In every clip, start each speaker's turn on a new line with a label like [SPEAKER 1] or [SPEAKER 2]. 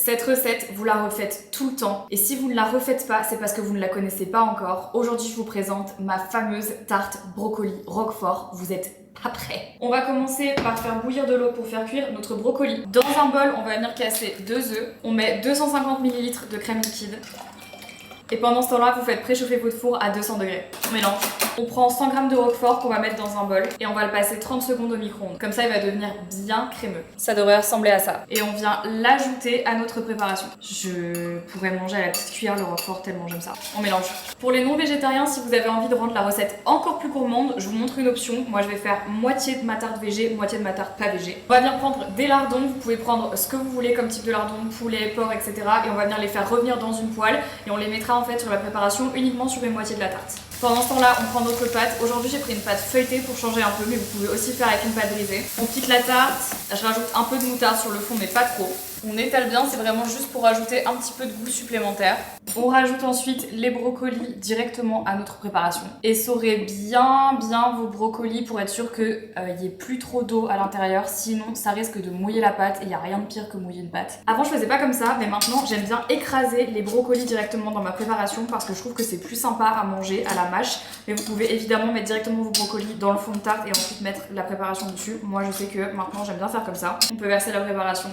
[SPEAKER 1] Cette recette, vous la refaites tout le temps. Et si vous ne la refaites pas, c'est parce que vous ne la connaissez pas encore. Aujourd'hui, je vous présente ma fameuse tarte brocoli roquefort. Vous êtes pas prêts. On va commencer par faire bouillir de l'eau pour faire cuire notre brocoli. Dans un bol, on va venir casser 2 œufs. On met 250 ml de crème liquide. Et pendant ce temps-là, vous faites préchauffer votre four à 200 degrés. On mélange. On prend 100 g de roquefort qu'on va mettre dans un bol et on va le passer 30 secondes au micro-ondes. Comme ça, il va devenir bien crémeux. Ça devrait ressembler à ça. Et on vient l'ajouter à notre préparation. Je pourrais manger à la petite cuillère le roquefort tellement j'aime ça. On mélange. Pour les non-végétariens, si vous avez envie de rendre la recette encore plus gourmande, je vous montre une option. Moi, je vais faire moitié de ma tarte végé, moitié de ma tarte pas végé. On va venir prendre des lardons. Vous pouvez prendre ce que vous voulez comme type de lardon, poulet, porc, etc. Et on va venir les faire revenir dans une poêle et on les mettra en fait sur la préparation uniquement sur une moitié de la tarte. Pendant ce temps-là, on prend notre pâte. Aujourd'hui, j'ai pris une pâte feuilletée pour changer un peu, mais vous pouvez aussi faire avec une pâte brisée. On pique la tarte, je rajoute un peu de moutarde sur le fond, mais pas trop. On étale bien, c'est vraiment juste pour rajouter un petit peu de goût supplémentaire. On rajoute ensuite les brocolis directement à notre préparation. Essorez bien vos brocolis pour être sûr qu'il n'y ait plus trop d'eau à l'intérieur, sinon ça risque de mouiller la pâte et il n'y a rien de pire que mouiller une pâte. Avant je faisais pas comme ça, mais maintenant j'aime bien écraser les brocolis directement dans ma préparation parce que je trouve que c'est plus sympa à manger à la mâche. Mais vous pouvez évidemment mettre directement vos brocolis dans le fond de tarte et ensuite mettre la préparation dessus. Moi je sais que maintenant j'aime bien faire comme ça. On peut verser la préparation.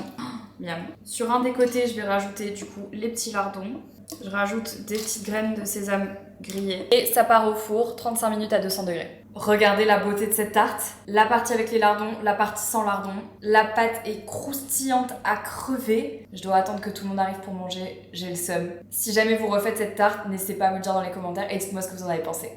[SPEAKER 1] Miam. Sur un des côtés, je vais rajouter du coup les petits lardons. Je rajoute des petites graines de sésame grillées. Et ça part au four, 35 minutes à 200 degrés. Regardez la beauté de cette tarte. La partie avec les lardons, la partie sans lardons. La pâte est croustillante à crever. Je dois attendre que tout le monde arrive pour manger. J'ai le seum. Si jamais vous refaites cette tarte, n'hésitez pas à me le dire dans les commentaires et dites-moi ce que vous en avez pensé.